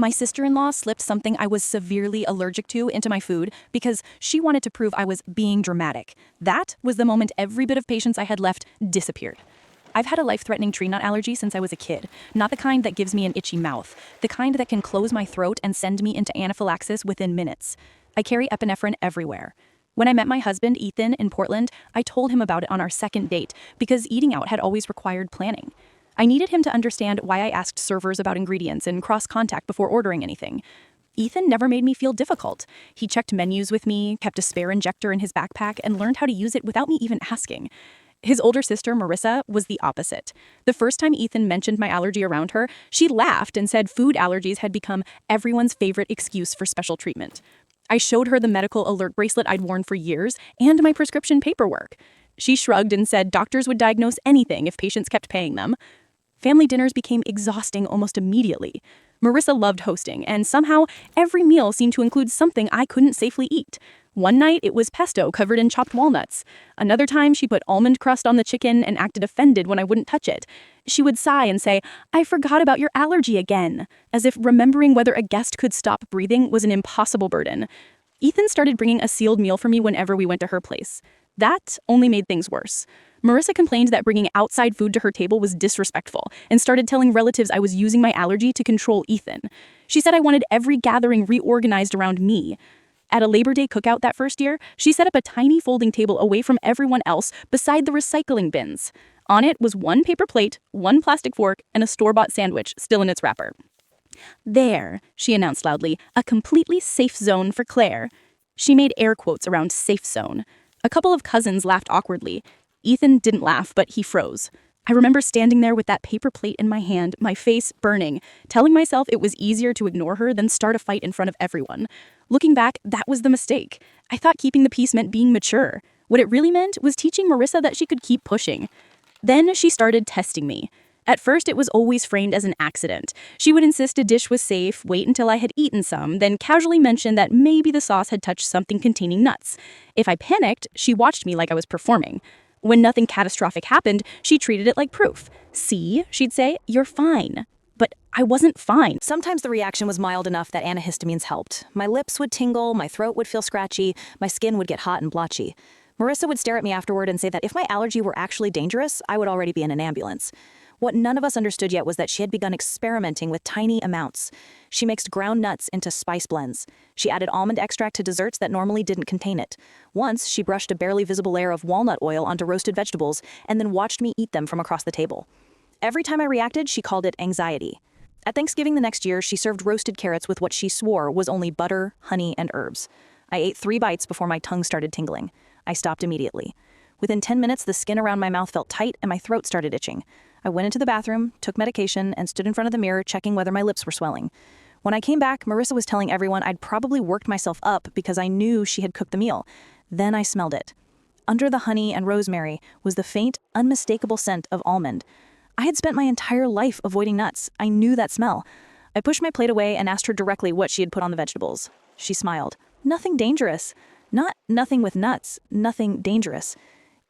My sister-in-law slipped something I was severely allergic to into my food because she wanted to prove I was being dramatic. That was the moment every bit of patience I had left disappeared. I've had a life-threatening tree nut allergy since I was a kid, not the kind that gives me an itchy mouth, the kind that can close my throat and send me into anaphylaxis within minutes. I carry epinephrine everywhere. When I met my husband, Ethan, in Portland, I told him about it on our second date because eating out had always required planning. I needed him to understand why I asked servers about ingredients and cross-contact before ordering anything. Ethan never made me feel difficult. He checked menus with me, kept a spare injector in his backpack, and learned how to use it without me even asking. His older sister, Marissa, was the opposite. The first time Ethan mentioned my allergy around her, she laughed and said food allergies had become everyone's favorite excuse for special treatment. I showed her the medical alert bracelet I'd worn for years and my prescription paperwork. She shrugged and said doctors would diagnose anything if patients kept paying them. Family dinners became exhausting almost immediately. Marissa loved hosting, and somehow every meal seemed to include something I couldn't safely eat. One night, it was pesto covered in chopped walnuts. Another time, she put almond crust on the chicken and acted offended when I wouldn't touch it. She would sigh and say, "I forgot about your allergy again," as if remembering whether a guest could stop breathing was an impossible burden. Ethan started bringing a sealed meal for me whenever we went to her place. That only made things worse. Marissa complained that bringing outside food to her table was disrespectful and started telling relatives I was using my allergy to control Ethan. She said I wanted every gathering reorganized around me. At a Labor Day cookout that first year, she set up a tiny folding table away from everyone else beside the recycling bins. On it was one paper plate, one plastic fork, and a store-bought sandwich still in its wrapper. "There," she announced loudly, "a completely safe zone for Claire." She made air quotes around safe zone. A couple of cousins laughed awkwardly. Ethan didn't laugh, but he froze. I remember standing there with that paper plate in my hand, my face burning, telling myself it was easier to ignore her than start a fight in front of everyone. Looking back, that was the mistake. I thought keeping the peace meant being mature. What it really meant was teaching Marissa that she could keep pushing. Then she started testing me. At first, it was always framed as an accident. She would insist a dish was safe, wait until I had eaten some, then casually mention that maybe the sauce had touched something containing nuts. If I panicked, she watched me like I was performing. When nothing catastrophic happened, she treated it like proof. "See," she'd say, "you're fine." But I wasn't fine. Sometimes the reaction was mild enough that antihistamines helped. My lips would tingle, my throat would feel scratchy, my skin would get hot and blotchy. Marissa would stare at me afterward and say that if my allergy were actually dangerous, I would already be in an ambulance. What none of us understood yet was that she had begun experimenting with tiny amounts. She mixed ground nuts into spice blends. She added almond extract to desserts that normally didn't contain it. Once, she brushed a barely visible layer of walnut oil onto roasted vegetables and then watched me eat them from across the table. Every time I reacted, she called it anxiety. At Thanksgiving the next year, she served roasted carrots with what she swore was only butter, honey, and herbs. I ate 3 bites before my tongue started tingling. I stopped immediately. Within 10 minutes, the skin around my mouth felt tight and my throat started itching. I went into the bathroom, took medication, and stood in front of the mirror checking whether my lips were swelling. When I came back, Marissa was telling everyone I'd probably worked myself up because I knew she had cooked the meal. Then I smelled it. Under the honey and rosemary was the faint, unmistakable scent of almond. I had spent my entire life avoiding nuts. I knew that smell. I pushed my plate away and asked her directly what she had put on the vegetables. She smiled. "Nothing dangerous. Not nothing with nuts. Nothing dangerous."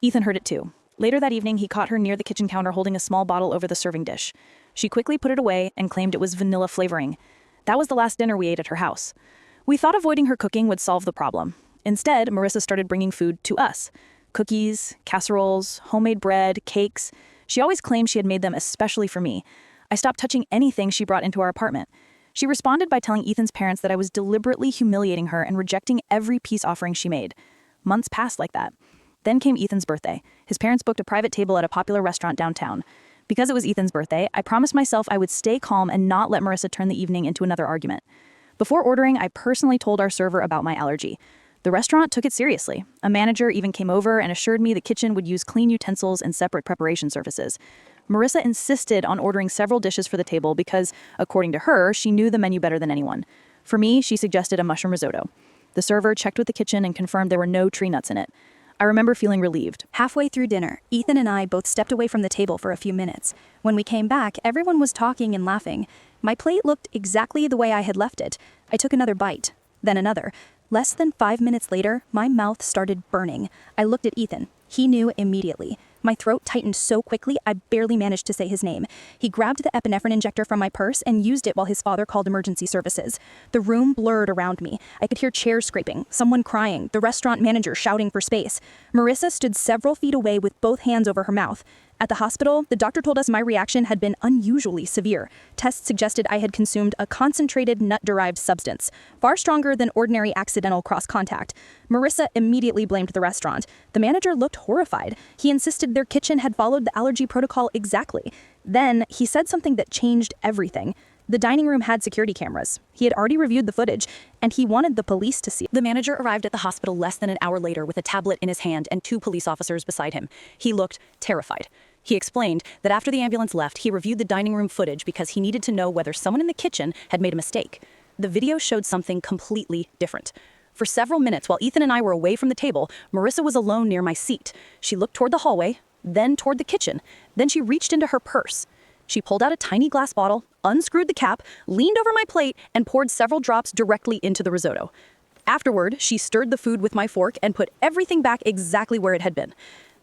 Ethan heard it too. Later that evening, he caught her near the kitchen counter holding a small bottle over the serving dish. She quickly put it away and claimed it was vanilla flavoring. That was the last dinner we ate at her house. We thought avoiding her cooking would solve the problem. Instead, Marissa started bringing food to us. Cookies, casseroles, homemade bread, cakes. She always claimed she had made them especially for me. I stopped touching anything she brought into our apartment. She responded by telling Ethan's parents that I was deliberately humiliating her and rejecting every peace offering she made. Months passed like that. Then came Ethan's birthday. His parents booked a private table at a popular restaurant downtown. Because it was Ethan's birthday, I promised myself I would stay calm and not let Marissa turn the evening into another argument. Before ordering, I personally told our server about my allergy. The restaurant took it seriously. A manager even came over and assured me the kitchen would use clean utensils and separate preparation services. Marissa insisted on ordering several dishes for the table because, according to her, she knew the menu better than anyone. For me, she suggested a mushroom risotto. The server checked with the kitchen and confirmed there were no tree nuts in it. I remember feeling relieved. Halfway through dinner, Ethan and I both stepped away from the table for a few minutes. When we came back, everyone was talking and laughing. My plate looked exactly the way I had left it. I took another bite, then another. Less than 5 minutes later, my mouth started burning. I looked at Ethan. He knew immediately. My throat tightened so quickly I barely managed to say his name. He grabbed the epinephrine injector from my purse and used it while his father called emergency services. The room blurred around me. I could hear chairs scraping, someone crying, the restaurant manager shouting for space. Marissa stood several feet away with both hands over her mouth. At the hospital, the doctor told us my reaction had been unusually severe. Tests suggested I had consumed a concentrated nut-derived substance, far stronger than ordinary accidental cross-contact. Marissa immediately blamed the restaurant. The manager looked horrified. He insisted their kitchen had followed the allergy protocol exactly. Then, he said something that changed everything. The dining room had security cameras. He had already reviewed the footage, and he wanted the police to see it. The manager arrived at the hospital less than an hour later with a tablet in his hand and 2 police officers beside him. He looked terrified. He explained that after the ambulance left, he reviewed the dining room footage because he needed to know whether someone in the kitchen had made a mistake. The video showed something completely different. For several minutes, while Ethan and I were away from the table, Marissa was alone near my seat. She looked toward the hallway, then toward the kitchen. Then she reached into her purse. She pulled out a tiny glass bottle, unscrewed the cap, leaned over my plate, and poured several drops directly into the risotto. Afterward, she stirred the food with my fork and put everything back exactly where it had been.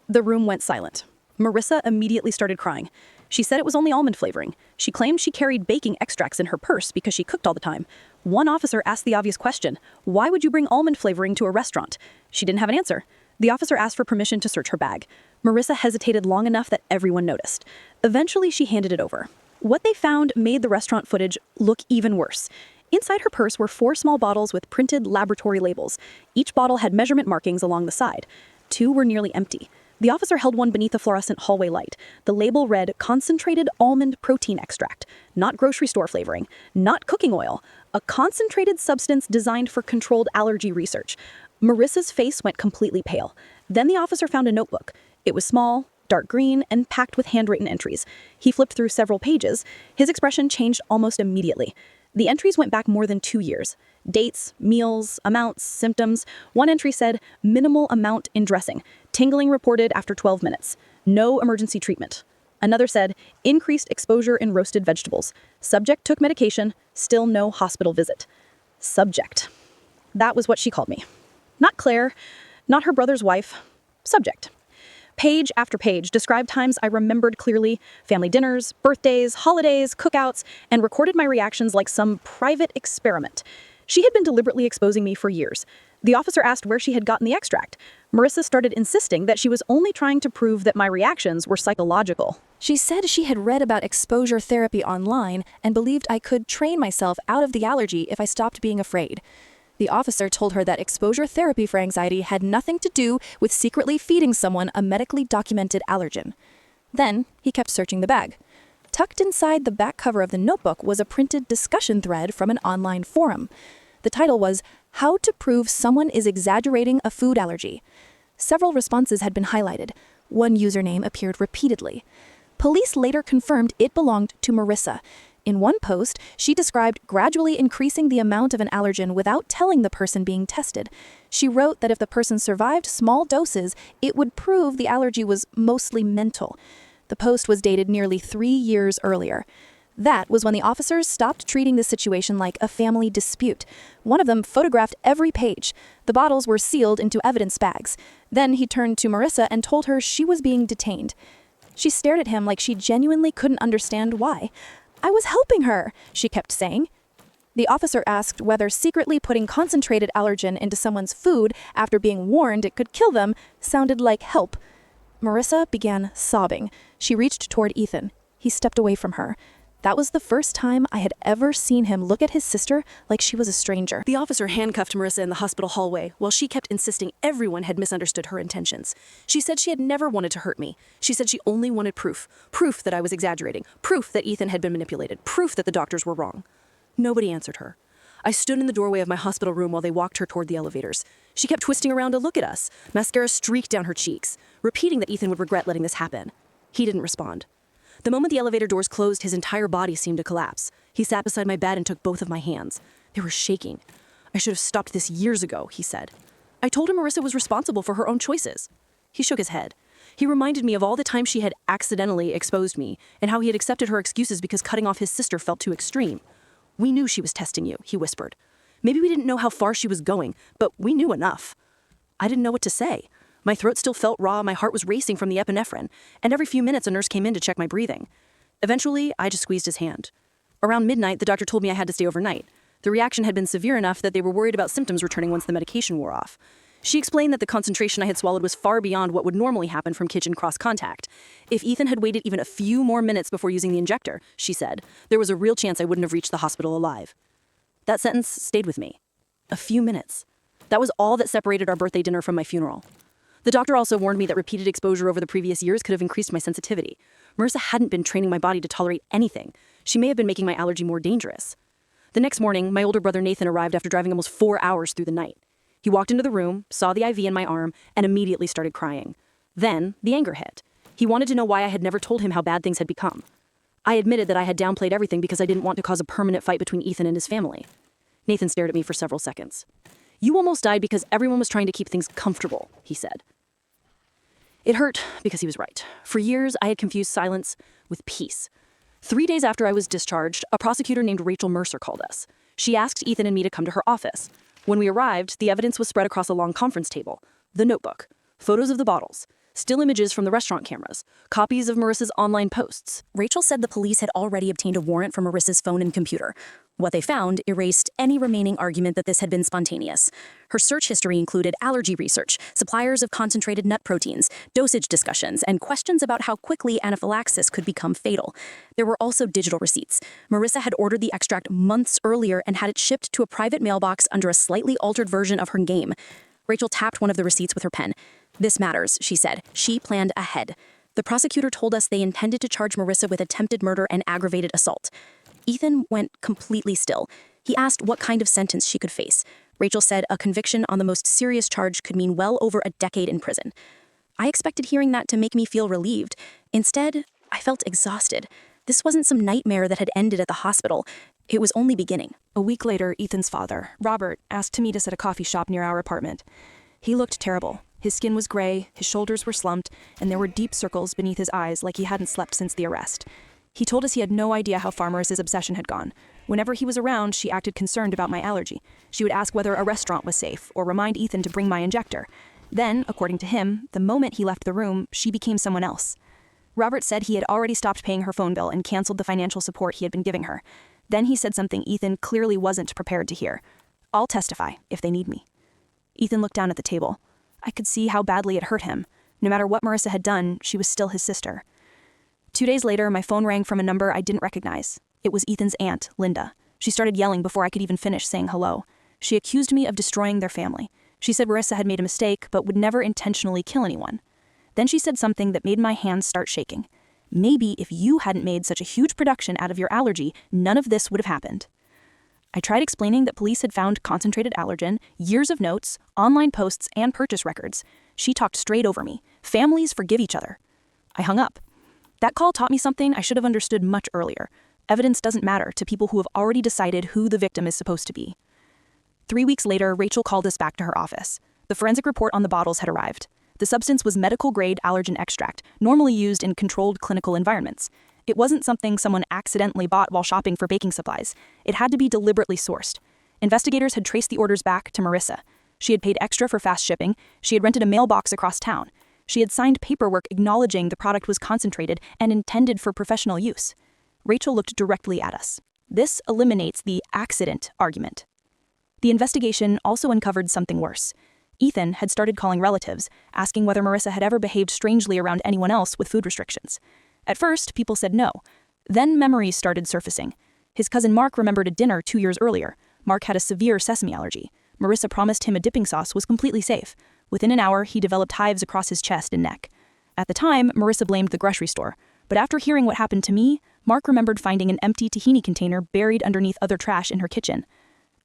The room went silent. Marissa immediately started crying. She said it was only almond flavoring. She claimed she carried baking extracts in her purse because she cooked all the time. One officer asked the obvious question, "Why would you bring almond flavoring to a restaurant?" She didn't have an answer. The officer asked for permission to search her bag. Marissa hesitated long enough that everyone noticed. Eventually, she handed it over. What they found made the restaurant footage look even worse. Inside her purse were 4 small bottles with printed laboratory labels. Each bottle had measurement markings along the side. 2 were nearly empty. The officer held one beneath a fluorescent hallway light. The label read concentrated almond protein extract, not grocery store flavoring, not cooking oil, a concentrated substance designed for controlled allergy research. Marissa's face went completely pale. Then the officer found a notebook. It was small, dark green, and packed with handwritten entries. He flipped through several pages. His expression changed almost immediately. The entries went back more than 2 years. Dates, meals, amounts, symptoms. One entry said, minimal amount in dressing. Tingling reported after 12 minutes. No emergency treatment. Another said, increased exposure in roasted vegetables. Subject took medication, still no hospital visit. Subject. That was what she called me. Not Claire, not her brother's wife. Subject. Page after page described times I remembered clearly, family dinners, birthdays, holidays, cookouts, and recorded my reactions like some private experiment. She had been deliberately exposing me for years. The officer asked where she had gotten the extract. Marissa started insisting that she was only trying to prove that my reactions were psychological. She said she had read about exposure therapy online and believed I could train myself out of the allergy if I stopped being afraid. The officer told her that exposure therapy for anxiety had nothing to do with secretly feeding someone a medically documented allergen. Then he kept searching the bag. Tucked inside the back cover of the notebook was a printed discussion thread from an online forum. The title was, How to Prove Someone is Exaggerating a Food Allergy. Several responses had been highlighted. One username appeared repeatedly. Police later confirmed it belonged to Marissa. In one post, she described gradually increasing the amount of an allergen without telling the person being tested. She wrote that if the person survived small doses, it would prove the allergy was mostly mental. The post was dated nearly 3 years earlier. That was when the officers stopped treating the situation like a family dispute. One of them photographed every page. The bottles were sealed into evidence bags. Then he turned to Marissa and told her she was being detained. She stared at him like she genuinely couldn't understand why. "I was helping her," she kept saying. The officer asked whether secretly putting concentrated allergen into someone's food after being warned it could kill them sounded like help. Marissa began sobbing. She reached toward Ethan. He stepped away from her. That was the first time I had ever seen him look at his sister like she was a stranger. The officer handcuffed Marissa in the hospital hallway while she kept insisting everyone had misunderstood her intentions. She said she had never wanted to hurt me. She said she only wanted proof. Proof that I was exaggerating. Proof that Ethan had been manipulated. Proof that the doctors were wrong. Nobody answered her. I stood in the doorway of my hospital room while they walked her toward the elevators. She kept twisting around to look at us. Mascara streaked down her cheeks, repeating that Ethan would regret letting this happen. He didn't respond. The moment the elevator doors closed, his entire body seemed to collapse. He sat beside my bed and took both of my hands. They were shaking. "I should have stopped this years ago," he said. I told him Marissa was responsible for her own choices. He shook his head. He reminded me of all the times she had accidentally exposed me and how he had accepted her excuses because cutting off his sister felt too extreme. "We knew she was testing you," he whispered. "Maybe we didn't know how far she was going, but we knew enough." I didn't know what to say. My throat still felt raw, my heart was racing from the epinephrine, and every few minutes a nurse came in to check my breathing. Eventually, I just squeezed his hand. Around midnight, the doctor told me I had to stay overnight. The reaction had been severe enough that they were worried about symptoms returning once the medication wore off. She explained that the concentration I had swallowed was far beyond what would normally happen from kitchen cross-contact. If Ethan had waited even a few more minutes before using the injector, she said, there was a real chance I wouldn't have reached the hospital alive. That sentence stayed with me. A few minutes. That was all that separated our birthday dinner from my funeral. The doctor also warned me that repeated exposure over the previous years could have increased my sensitivity. Marissa hadn't been training my body to tolerate anything. She may have been making my allergy more dangerous. The next morning, my older brother Nathan arrived after driving almost 4 hours through the night. He walked into the room, saw the IV in my arm, and immediately started crying. Then, the anger hit. He wanted to know why I had never told him how bad things had become. I admitted that I had downplayed everything because I didn't want to cause a permanent fight between Ethan and his family. Nathan stared at me for several seconds. "You almost died because everyone was trying to keep things comfortable," he said. It hurt because he was right. For years, I had confused silence with peace. 3 days after I was discharged, a prosecutor named Rachel Mercer called us. She asked Ethan and me to come to her office. When we arrived, the evidence was spread across a long conference table. The notebook, photos of the bottles, still images from the restaurant cameras, copies of Marissa's online posts. Rachel said the police had already obtained a warrant for Marissa's phone and computer. What they found erased any remaining argument that this had been spontaneous. Her search history included allergy research, suppliers of concentrated nut proteins, dosage discussions, and questions about how quickly anaphylaxis could become fatal. There were also digital receipts. Marissa had ordered the extract months earlier and had it shipped to a private mailbox under a slightly altered version of her name. Rachel tapped one of the receipts with her pen. "This matters," she said. She planned ahead. The prosecutor told us they intended to charge Marissa with attempted murder and aggravated assault. Ethan went completely still. He asked what kind of sentence she could face. Rachel said a conviction on the most serious charge could mean well over a decade in prison. I expected hearing that to make me feel relieved. Instead, I felt exhausted. This wasn't some nightmare that had ended at the hospital. It was only beginning. A week later, Ethan's father, Robert, asked to meet us at a coffee shop near our apartment. He looked terrible. His skin was gray, his shoulders were slumped, and there were deep circles beneath his eyes like he hadn't slept since the arrest. He told us he had no idea how far Marissa's obsession had gone. Whenever he was around, she acted concerned about my allergy. She would ask whether a restaurant was safe, or remind Ethan to bring my injector. Then, according to him, the moment he left the room, she became someone else. Robert said he had already stopped paying her phone bill and canceled the financial support he had been giving her. Then he said something Ethan clearly wasn't prepared to hear. "I'll testify, if they need me." Ethan looked down at the table. I could see how badly it hurt him. No matter what Marissa had done, she was still his sister. 2 days later, my phone rang from a number I didn't recognize. It was Ethan's aunt, Linda. She started yelling before I could even finish saying hello. She accused me of destroying their family. She said Marissa had made a mistake, but would never intentionally kill anyone. Then she said something that made my hands start shaking. "Maybe if you hadn't made such a huge production out of your allergy, none of this would have happened." I tried explaining that police had found concentrated allergen, years of notes, online posts, and purchase records. She talked straight over me. Families forgive each other. I hung up. That call taught me something I should have understood much earlier. Evidence doesn't matter to people who have already decided who the victim is supposed to be. 3 weeks later, Rachel called us back to her office. The forensic report on the bottles had arrived. The substance was medical-grade allergen extract, normally used in controlled clinical environments. It wasn't something someone accidentally bought while shopping for baking supplies. It had to be deliberately sourced. Investigators had traced the orders back to Marissa. She had paid extra for fast shipping. She had rented a mailbox across town. She had signed paperwork acknowledging the product was concentrated and intended for professional use. Rachel looked directly at us. This eliminates the accident argument. The investigation also uncovered something worse. Ethan had started calling relatives, asking whether Marissa had ever behaved strangely around anyone else with food restrictions. At first, people said no. Then memories started surfacing. His cousin Mark remembered a dinner 2 years earlier. Mark had a severe sesame allergy. Marissa promised him a dipping sauce was completely safe. Within an hour, he developed hives across his chest and neck. At the time, Marissa blamed the grocery store. But after hearing what happened to me, Mark remembered finding an empty tahini container buried underneath other trash in her kitchen.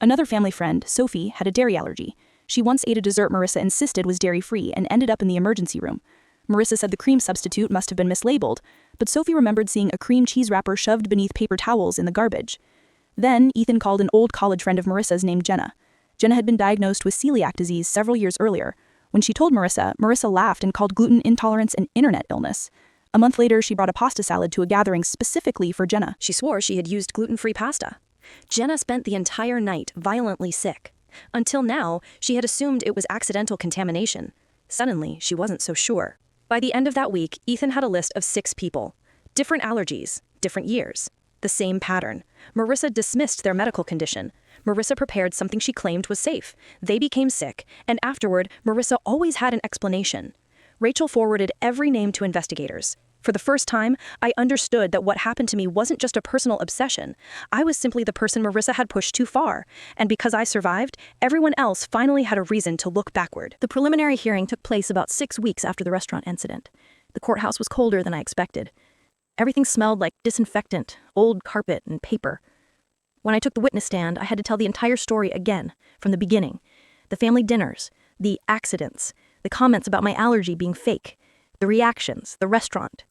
Another family friend, Sophie, had a dairy allergy. She once ate a dessert Marissa insisted was dairy-free and ended up in the emergency room. Marissa said the cream substitute must have been mislabeled, but Sophie remembered seeing a cream cheese wrapper shoved beneath paper towels in the garbage. Then, Ethan called an old college friend of Marissa's named Jenna. Jenna had been diagnosed with celiac disease several years earlier. When she told Marissa, Marissa laughed and called gluten intolerance an internet illness. A month later, she brought a pasta salad to a gathering specifically for Jenna. She swore she had used gluten-free pasta. Jenna spent the entire night violently sick. Until now, she had assumed it was accidental contamination. Suddenly, she wasn't so sure. By the end of that week, Ethan had a list of 6 people. Different allergies, different years. The same pattern. Marissa dismissed their medical condition. Marissa prepared something she claimed was safe. They became sick, and afterward, Marissa always had an explanation. Rachel forwarded every name to investigators. For the first time, I understood that what happened to me wasn't just a personal obsession. I was simply the person Marissa had pushed too far. And because I survived, everyone else finally had a reason to look backward. The preliminary hearing took place about 6 weeks after the restaurant incident. The courthouse was colder than I expected. Everything smelled like disinfectant, old carpet, and paper. When I took the witness stand, I had to tell the entire story again, from the beginning. The family dinners, the accidents, the comments about my allergy being fake, the reactions, the restaurant.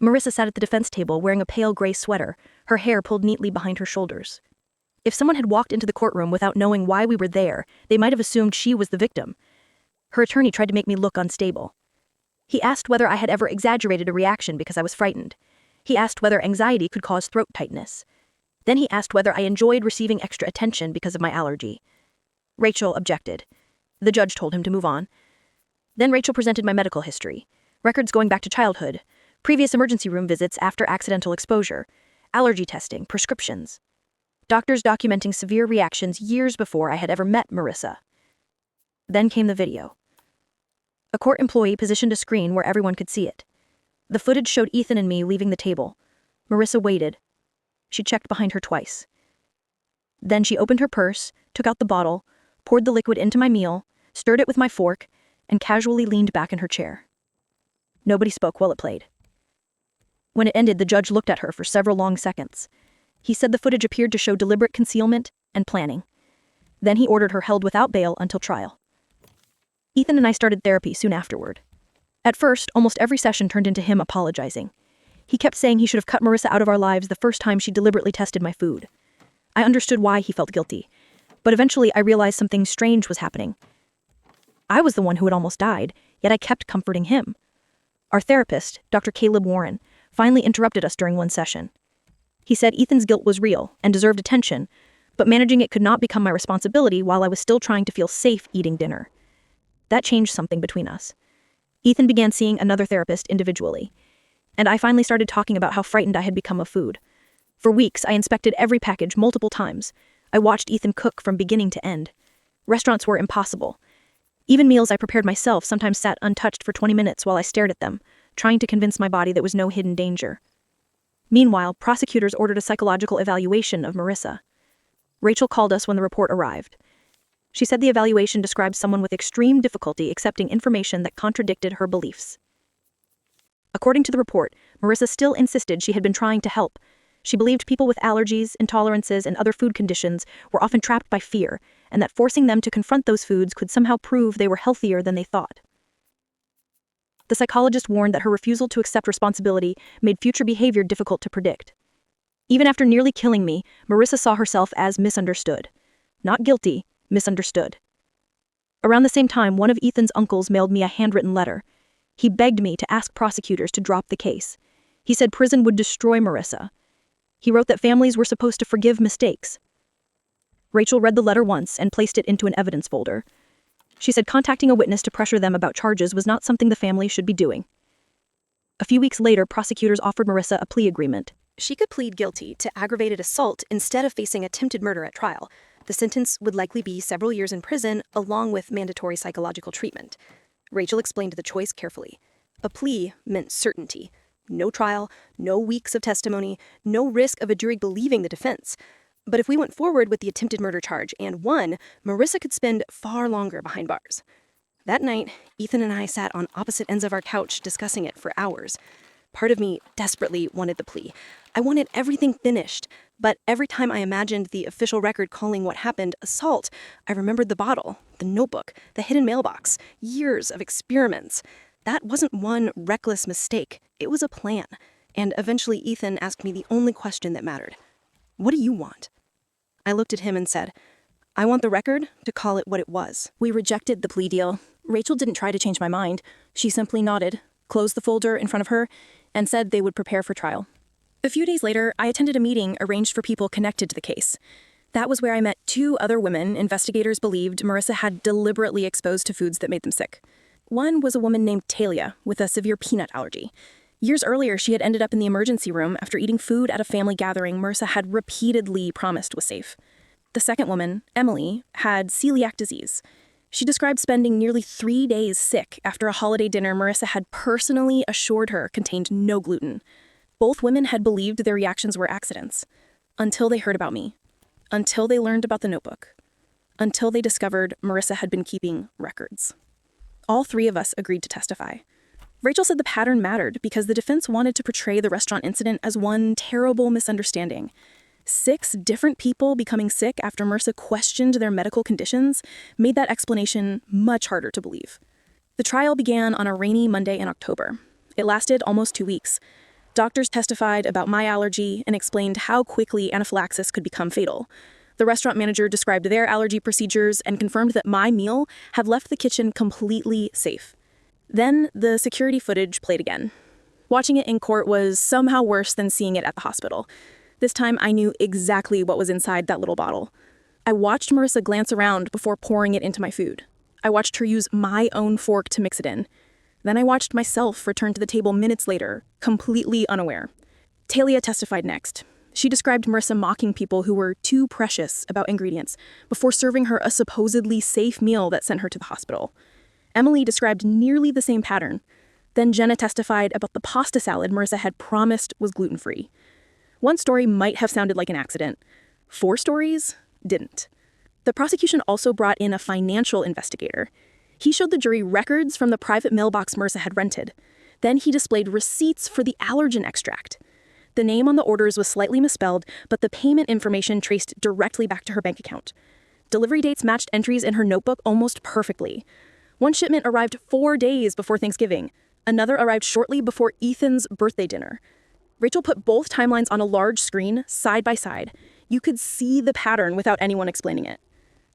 Marissa sat at the defense table wearing a pale gray sweater, her hair pulled neatly behind her shoulders. If someone had walked into the courtroom without knowing why we were there, they might have assumed she was the victim. Her attorney tried to make me look unstable. He asked whether I had ever exaggerated a reaction because I was frightened. He asked whether anxiety could cause throat tightness. Then he asked whether I enjoyed receiving extra attention because of my allergy. Rachel objected. The judge told him to move on. Then Rachel presented my medical history, records going back to childhood, previous emergency room visits after accidental exposure, allergy testing, prescriptions. Doctors documenting severe reactions years before I had ever met Marissa. Then came the video. A court employee positioned a screen where everyone could see it. The footage showed Ethan and me leaving the table. Marissa waited. She checked behind her twice. Then she opened her purse, took out the bottle, poured the liquid into my meal, stirred it with my fork, and casually leaned back in her chair. Nobody spoke while it played. When it ended, the judge looked at her for several long seconds. He said the footage appeared to show deliberate concealment and planning. Then he ordered her held without bail until trial. Ethan and I started therapy soon afterward. At first, almost every session turned into him apologizing. He kept saying he should have cut Marissa out of our lives the first time she deliberately tested my food. I understood why he felt guilty, but eventually I realized something strange was happening. I was the one who had almost died, yet I kept comforting him. Our therapist, Dr. Caleb Warren, finally interrupted us during one session. He said Ethan's guilt was real and deserved attention, but managing it could not become my responsibility while I was still trying to feel safe eating dinner. That changed something between us. Ethan began seeing another therapist individually, and I finally started talking about how frightened I had become of food. For weeks, I inspected every package multiple times. I watched Ethan cook from beginning to end. Restaurants were impossible. Even meals I prepared myself sometimes sat untouched for 20 minutes while I stared at them, trying to convince my body there was no hidden danger. Meanwhile, prosecutors ordered a psychological evaluation of Marissa. Rachel called us when the report arrived. She said the evaluation described someone with extreme difficulty accepting information that contradicted her beliefs. According to the report, Marissa still insisted she had been trying to help. She believed people with allergies, intolerances, and other food conditions were often trapped by fear, and that forcing them to confront those foods could somehow prove they were healthier than they thought. The psychologist warned that her refusal to accept responsibility made future behavior difficult to predict. Even after nearly killing me, Marissa saw herself as misunderstood. Not guilty, misunderstood. Around the same time, one of Ethan's uncles mailed me a handwritten letter. He begged me to ask prosecutors to drop the case. He said prison would destroy Marissa. He wrote that families were supposed to forgive mistakes. Rachel read the letter once and placed it into an evidence folder. She said contacting a witness to pressure them about charges was not something the family should be doing. A few weeks later, prosecutors offered Marissa a plea agreement. She could plead guilty to aggravated assault instead of facing attempted murder at trial. The sentence would likely be several years in prison, along with mandatory psychological treatment. Rachel explained the choice carefully. A plea meant certainty. No trial, no weeks of testimony, no risk of a jury believing the defense. But if we went forward with the attempted murder charge and won, Marissa could spend far longer behind bars. That night, Ethan and I sat on opposite ends of our couch discussing it for hours. Part of me desperately wanted the plea. I wanted everything finished, but every time I imagined the official record calling what happened assault, I remembered the bottle, the notebook, the hidden mailbox, years of experiments. That wasn't one reckless mistake. It was a plan. And eventually Ethan asked me the only question that mattered. What do you want? I looked at him and said, I want the record to call it what it was. We rejected the plea deal. Rachel didn't try to change my mind. She simply nodded, closed the folder in front of her, and said they would prepare for trial. A few days later, I attended a meeting arranged for people connected to the case. That was where I met 2 other women investigators believed Marissa had deliberately exposed to foods that made them sick. One was a woman named Talia with a severe peanut allergy. Years earlier, she had ended up in the emergency room after eating food at a family gathering Marissa had repeatedly promised was safe. The second woman, Emily, had celiac disease. She described spending nearly 3 days sick after a holiday dinner Marissa had personally assured her contained no gluten. Both women had believed their reactions were accidents, until they heard about me, until they learned about the notebook, until they discovered Marissa had been keeping records. All three of us agreed to testify. Rachel said the pattern mattered because the defense wanted to portray the restaurant incident as one terrible misunderstanding. 6 different people becoming sick after Marissa questioned their medical conditions made that explanation much harder to believe. The trial began on a rainy Monday in October. It lasted almost 2 weeks. Doctors testified about my allergy and explained how quickly anaphylaxis could become fatal. The restaurant manager described their allergy procedures and confirmed that my meal had left the kitchen completely safe. Then the security footage played again. Watching it in court was somehow worse than seeing it at the hospital. This time I knew exactly what was inside that little bottle. I watched Marissa glance around before pouring it into my food. I watched her use my own fork to mix it in. Then I watched myself return to the table minutes later, completely unaware. Talia testified next. She described Marissa mocking people who were too precious about ingredients before serving her a supposedly safe meal that sent her to the hospital. Emily described nearly the same pattern. Then Jenna testified about the pasta salad Marissa had promised was gluten-free. One story might have sounded like an accident. 4 stories didn't. The prosecution also brought in a financial investigator. He showed the jury records from the private mailbox Marissa had rented. Then he displayed receipts for the allergen extract. The name on the orders was slightly misspelled, but the payment information traced directly back to her bank account. Delivery dates matched entries in her notebook almost perfectly. One shipment arrived 4 days before Thanksgiving. Another arrived shortly before Ethan's birthday dinner. Rachel put both timelines on a large screen, side by side. You could see the pattern without anyone explaining it.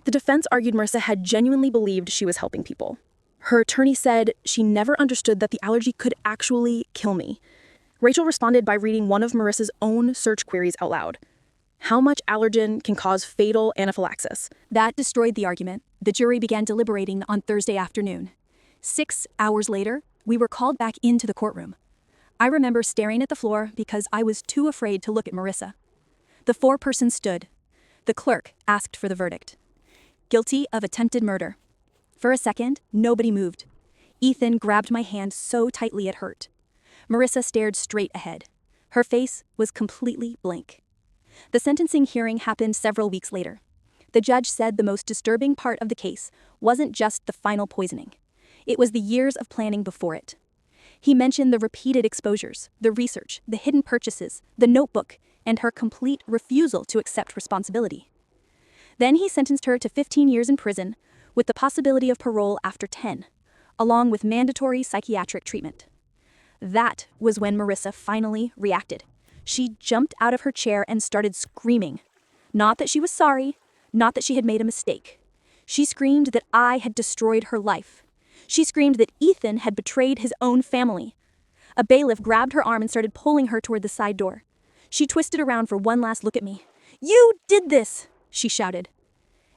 The defense argued Marissa had genuinely believed she was helping people. Her attorney said she never understood that the allergy could actually kill me. Rachel responded by reading one of Marissa's own search queries out loud. How much allergen can cause fatal anaphylaxis? That destroyed the argument. The jury began deliberating on Thursday afternoon. 6 hours later, we were called back into the courtroom. I remember staring at the floor because I was too afraid to look at Marissa. The 4-person stood. The clerk asked for the verdict. Guilty of attempted murder. For a second, nobody moved. Ethan grabbed my hand so tightly it hurt. Marissa stared straight ahead. Her face was completely blank. The sentencing hearing happened several weeks later. The judge said the most disturbing part of the case wasn't just the final poisoning. It was the years of planning before it. He mentioned the repeated exposures, the research, the hidden purchases, the notebook, and her complete refusal to accept responsibility. Then he sentenced her to 15 years in prison, with the possibility of parole after 10, along with mandatory psychiatric treatment. That was when Marissa finally reacted. She jumped out of her chair and started screaming. Not that she was sorry, not that she had made a mistake. She screamed that I had destroyed her life. She screamed that Ethan had betrayed his own family. A bailiff grabbed her arm and started pulling her toward the side door. She twisted around for one last look at me. "You did this!" she shouted.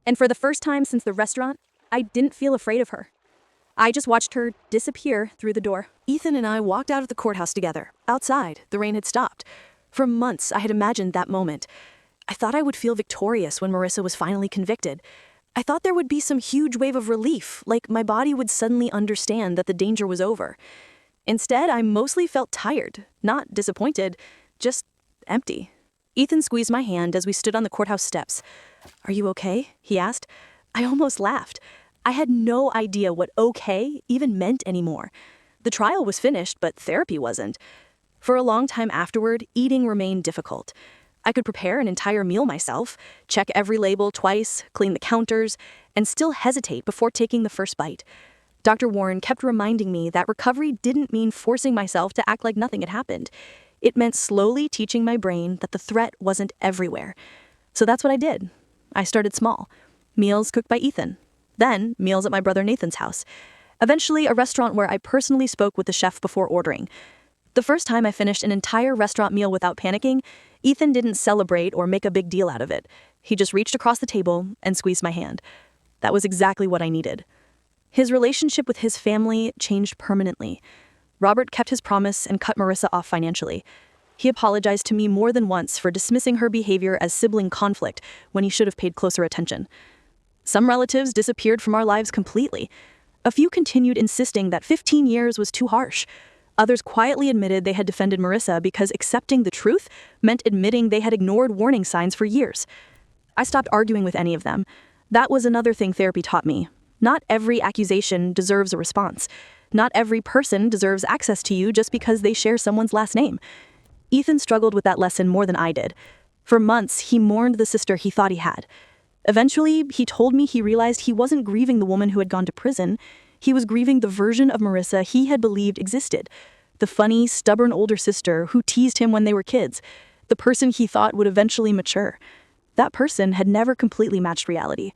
And for the first time since the restaurant, I didn't feel afraid of her. I just watched her disappear through the door. Ethan and I walked out of the courthouse together. Outside, the rain had stopped. For months, I had imagined that moment. I thought I would feel victorious when Marissa was finally convicted. I thought there would be some huge wave of relief, like my body would suddenly understand that the danger was over. Instead, I mostly felt tired, not disappointed, just empty. Ethan squeezed my hand as we stood on the courthouse steps. "Are you okay?" he asked. I almost laughed. I had no idea what okay even meant anymore. The trial was finished, but therapy wasn't. For a long time afterward, eating remained difficult. I could prepare an entire meal myself, check every label twice, clean the counters, and still hesitate before taking the first bite. Dr. Warren kept reminding me that recovery didn't mean forcing myself to act like nothing had happened. It meant slowly teaching my brain that the threat wasn't everywhere. So that's what I did. I started small. Meals cooked by Ethan. Then, meals at my brother Nathan's house. Eventually, a restaurant where I personally spoke with the chef before ordering. The first time I finished an entire restaurant meal without panicking, Ethan didn't celebrate or make a big deal out of it. He just reached across the table and squeezed my hand. That was exactly what I needed. His relationship with his family changed permanently. Robert kept his promise and cut Marissa off financially. He apologized to me more than once for dismissing her behavior as sibling conflict when he should have paid closer attention. Some relatives disappeared from our lives completely. A few continued insisting that 15 years was too harsh. Others quietly admitted they had defended Marissa because accepting the truth meant admitting they had ignored warning signs for years. I stopped arguing with any of them. That was another thing therapy taught me. Not every accusation deserves a response. Not every person deserves access to you just because they share someone's last name. Ethan struggled with that lesson more than I did. For months, he mourned the sister he thought he had. Eventually, he told me he realized he wasn't grieving the woman who had gone to prison. He was grieving the version of Marissa he had believed existed. The funny, stubborn older sister who teased him when they were kids. The person he thought would eventually mature. That person had never completely matched reality.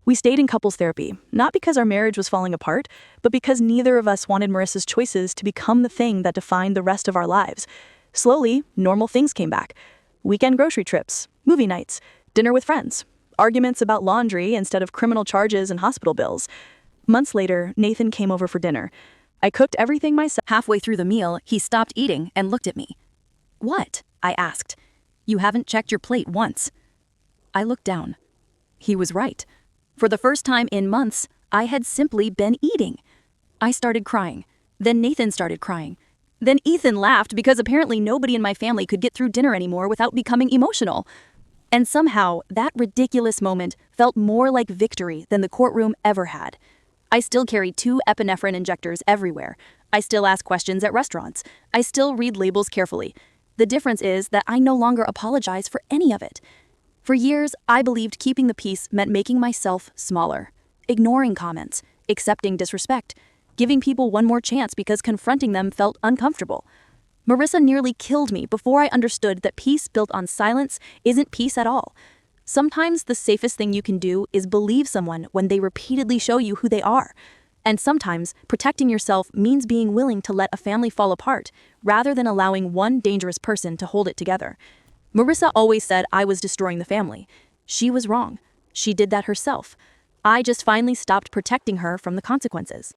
We stayed in couples therapy, not because our marriage was falling apart, but because neither of us wanted Marissa's choices to become the thing that defined the rest of our lives. Slowly, normal things came back. Weekend grocery trips, movie nights, dinner with friends, arguments about laundry instead of criminal charges and hospital bills. Months later, Nathan came over for dinner. I cooked everything myself. Halfway through the meal, he stopped eating and looked at me. "What?" I asked. "You haven't checked your plate once." I looked down. He was right. For the first time in months, I had simply been eating. I started crying. Then Nathan started crying. Then Ethan laughed because apparently nobody in my family could get through dinner anymore without becoming emotional. And somehow, that ridiculous moment felt more like victory than the courtroom ever had. I still carry 2 epinephrine injectors everywhere. I still ask questions at restaurants. I still read labels carefully. The difference is that I no longer apologize for any of it. For years, I believed keeping the peace meant making myself smaller, ignoring comments, accepting disrespect, giving people one more chance because confronting them felt uncomfortable. Marissa nearly killed me before I understood that peace built on silence isn't peace at all. Sometimes the safest thing you can do is believe someone when they repeatedly show you who they are. And sometimes protecting yourself means being willing to let a family fall apart rather than allowing one dangerous person to hold it together. Marissa always said I was destroying the family. She was wrong. She did that herself. I just finally stopped protecting her from the consequences.